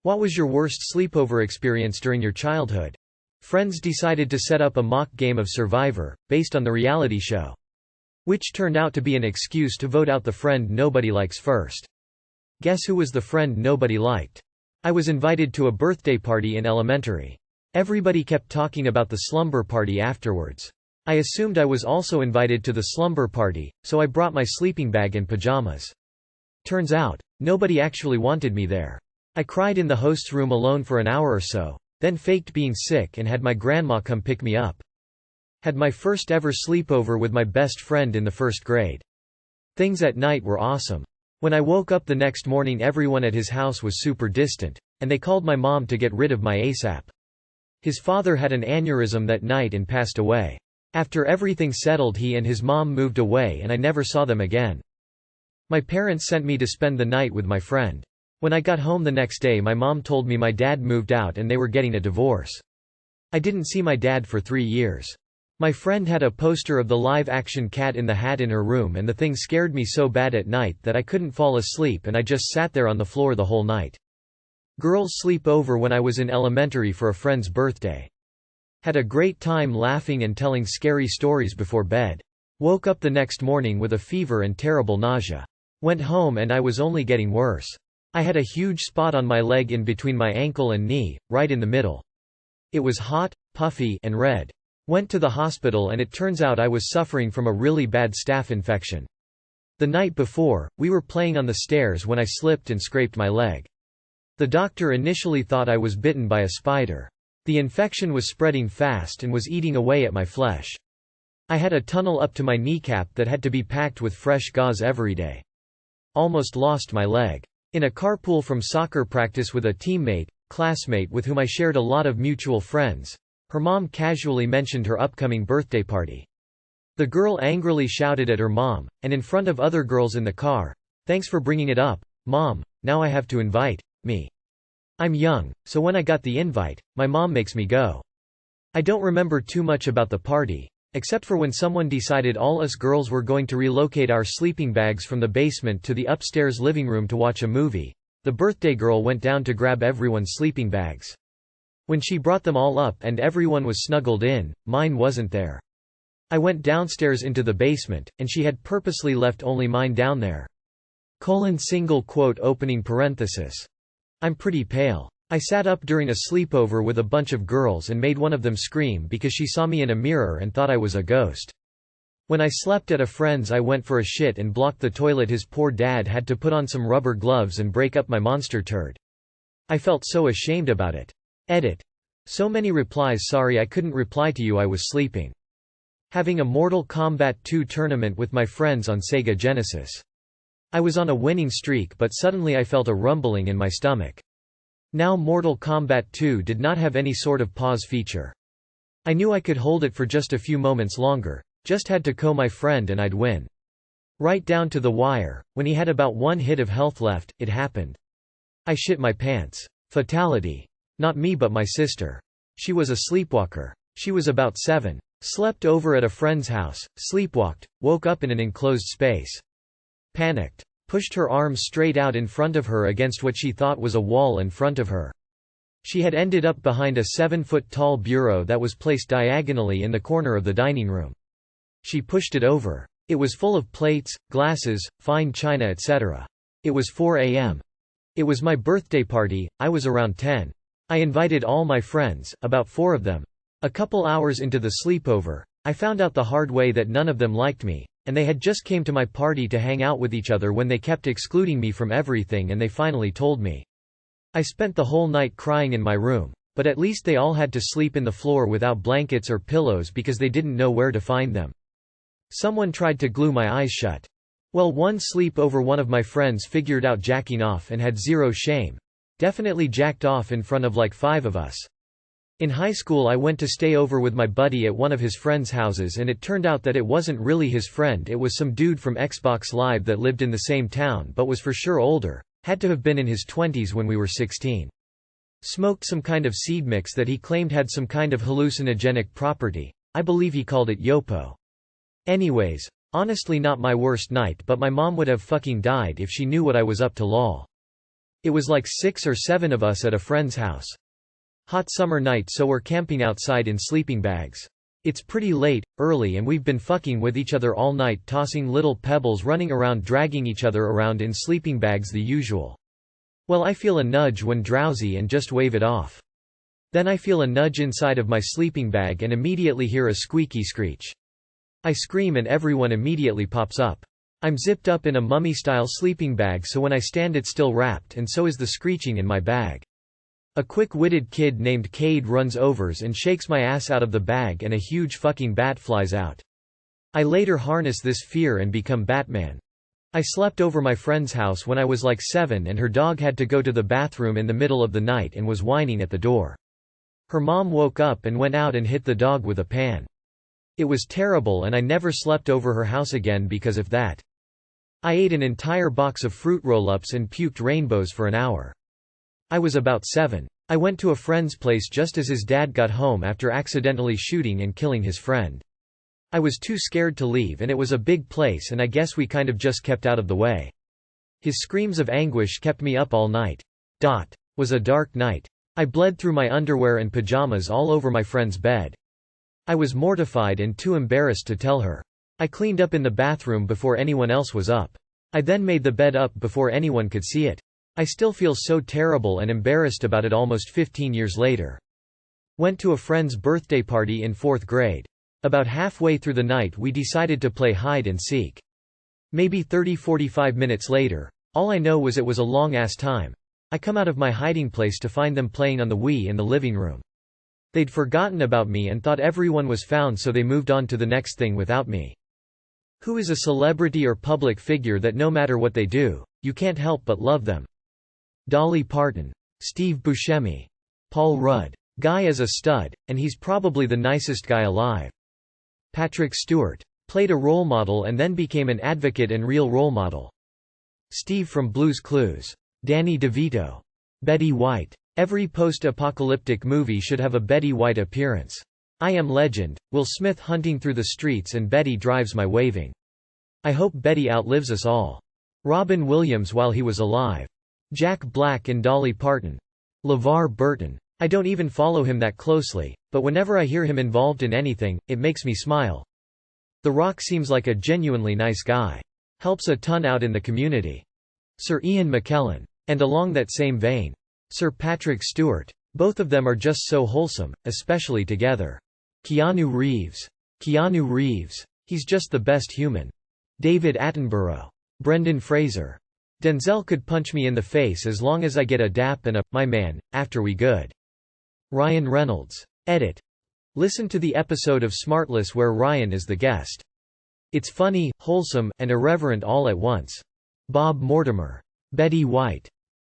What was your worst sleepover experience during your childhood? Friends decided to set up a mock game of Survivor, based on the reality show. Which turned out to be an excuse to vote out the friend nobody likes first. Guess who was the friend nobody liked? I was invited to a birthday party in elementary. Everybody kept talking about the slumber party afterwards. I assumed I was also invited to the slumber party, so I brought my sleeping bag and pajamas. Turns out, nobody actually wanted me there. I cried in the host's room alone for an hour or so, then faked being sick and had my grandma come pick me up. Had my first ever sleepover with my best friend in the first grade. Things at night were awesome. When I woke up the next morning, everyone at his house was super distant, and they called my mom to get rid of my ASAP. His father had an aneurysm that night and passed away. After everything settled, he and his mom moved away and I never saw them again. My parents sent me to spend the night with my friend. When I got home the next day, my mom told me my dad moved out and they were getting a divorce. I didn't see my dad for 3 years. My friend had a poster of the live-action Cat in the Hat in her room, and the thing scared me so bad at night that I couldn't fall asleep and I just sat there on the floor the whole night. Girls sleep over when I was in elementary for a friend's birthday. Had a great time laughing and telling scary stories before bed. Woke up the next morning with a fever and terrible nausea. Went home and I was only getting worse. I had a huge spot on my leg in between my ankle and knee, right in the middle. It was hot, puffy, and red. Went to the hospital and it turns out I was suffering from a really bad staph infection. The night before, we were playing on the stairs when I slipped and scraped my leg. The doctor initially thought I was bitten by a spider. The infection was spreading fast and was eating away at my flesh. I had a tunnel up to my kneecap that had to be packed with fresh gauze every day. Almost lost my leg. In a carpool from soccer practice with a classmate with whom I shared a lot of mutual friends, her mom casually mentioned her upcoming birthday party. The girl angrily shouted at her mom, and in front of other girls in the car, "Thanks for bringing it up, Mom, now I have to invite me. I'm young, so when I got the invite, my mom makes me go." I don't remember too much about the party, except for when someone decided all us girls were going to relocate our sleeping bags from the basement to the upstairs living room to watch a movie. The birthday girl went down to grab everyone's sleeping bags. When she brought them all up and everyone was snuggled in, mine wasn't there. I went downstairs into the basement, and she had purposely left only mine down there. I'm pretty pale. I sat up during a sleepover with a bunch of girls and made one of them scream because she saw me in a mirror and thought I was a ghost. When I slept at a friend's, I went for a shit and blocked the toilet. His poor dad had to put on some rubber gloves and break up my monster turd. I felt so ashamed about it. Edit. So many replies. Sorry I couldn't reply to you, I was sleeping. Having a Mortal Kombat 2 tournament with my friends on Sega Genesis. I was on a winning streak, but suddenly I felt a rumbling in my stomach. Now Mortal Kombat 2 did not have any sort of pause feature. I knew I could hold it for just a few moments longer, just had to KO my friend and I'd win. Right down to the wire. When he had about 1 hit of health left, it happened. I shit my pants. Fatality. Not me but my sister. She was a sleepwalker. She was about 7. Slept over at a friend's house, sleepwalked, woke up in an enclosed space. Panicked. Pushed her arms straight out in front of her against what she thought was a wall in front of her. She had ended up behind a 7-foot-tall bureau that was placed diagonally in the corner of the dining room. She pushed it over. It was full of plates, glasses, fine china, etc. It was 4 a.m. It was my birthday party. I was around 10. I invited all my friends, about 4 of them. A couple hours into the sleepover, I found out the hard way that none of them liked me, and they had just came to my party to hang out with each other when they kept excluding me from everything, and they finally told me. I spent the whole night crying in my room, but at least they all had to sleep in the floor without blankets or pillows because they didn't know where to find them. Someone tried to glue my eyes shut. Well, one sleepover, one of my friends figured out jacking off and had zero shame. Definitely jacked off in front of like 5 of us. In high school I went to stay over with my buddy at one of his friends' houses, and it turned out that it wasn't really his friend, it was some dude from Xbox Live that lived in the same town but was for sure older, had to have been in his 20s when we were 16. Smoked some kind of seed mix that he claimed had some kind of hallucinogenic property. I believe he called it Yopo. Anyways, honestly not my worst night, but my mom would have fucking died if she knew what I was up to lol. It was like 6 or 7 of us at a friend's house. Hot summer night, so we're camping outside in sleeping bags. It's pretty late, early, and we've been fucking with each other all night, tossing little pebbles, running around, dragging each other around in sleeping bags, the usual. Well, I feel a nudge when drowsy and just wave it off. Then I feel a nudge inside of my sleeping bag and immediately hear a squeaky screech. I scream and everyone immediately pops up. I'm zipped up in a mummy-style sleeping bag, so when I stand it's still wrapped, and so is the screeching in my bag. A quick-witted kid named Cade runs over and shakes my ass out of the bag, and a huge fucking bat flies out. I later harness this fear and become Batman. I slept over my friend's house when I was like 7, and her dog had to go to the bathroom in the middle of the night and was whining at the door. Her mom woke up and went out and hit the dog with a pan. It was terrible, and I never slept over her house again because of that. I ate an entire box of fruit roll-ups and puked rainbows for an hour. I was about 7. I went to a friend's place just as his dad got home after accidentally shooting and killing his friend. I was too scared to leave, and it was a big place, and I guess we kind of just kept out of the way. His screams of anguish kept me up all night. Was a dark night. I bled through my underwear and pajamas all over my friend's bed. I was mortified and too embarrassed to tell her. I cleaned up in the bathroom before anyone else was up. I then made the bed up before anyone could see it. I still feel so terrible and embarrassed about it almost 15 years later. Went to a friend's birthday party in 4th grade. About halfway through the night we decided to play hide and seek. Maybe 30–45 minutes later. All I know was it was a long-ass time. I come out of my hiding place to find them playing on the Wii in the living room. They'd forgotten about me and thought everyone was found, so they moved on to the next thing without me. Who is a celebrity or public figure that no matter what they do, you can't help but love them? Dolly Parton. Steve Buscemi. Paul Rudd. Guy is a stud, and he's probably the nicest guy alive. Patrick Stewart. Played a role model and then became an advocate and real role model. Steve from Blue's Clues. Danny DeVito. Betty White. Every post-apocalyptic movie should have a Betty White appearance. I Am Legend. Will Smith hunting through the streets and Betty drives my waving. I hope Betty outlives us all. Robin Williams while he was alive. Jack Black and Dolly Parton. LeVar Burton. I don't even follow him that closely, but whenever I hear him involved in anything, it makes me smile. The Rock seems like a genuinely nice guy. Helps a ton out in the community. Sir Ian McKellen. And along that same vein, Sir Patrick Stewart. Both of them are just so wholesome, especially together. Keanu Reeves. Keanu Reeves. He's just the best human. David Attenborough. Brendan Fraser. Denzel could punch me in the face as long as I get a dap and a "my man" after we good. Ryan Reynolds. Edit. Listen to the episode of Smartless where Ryan is the guest. It's funny, wholesome, and irreverent all at once. Bob Mortimer. Betty White.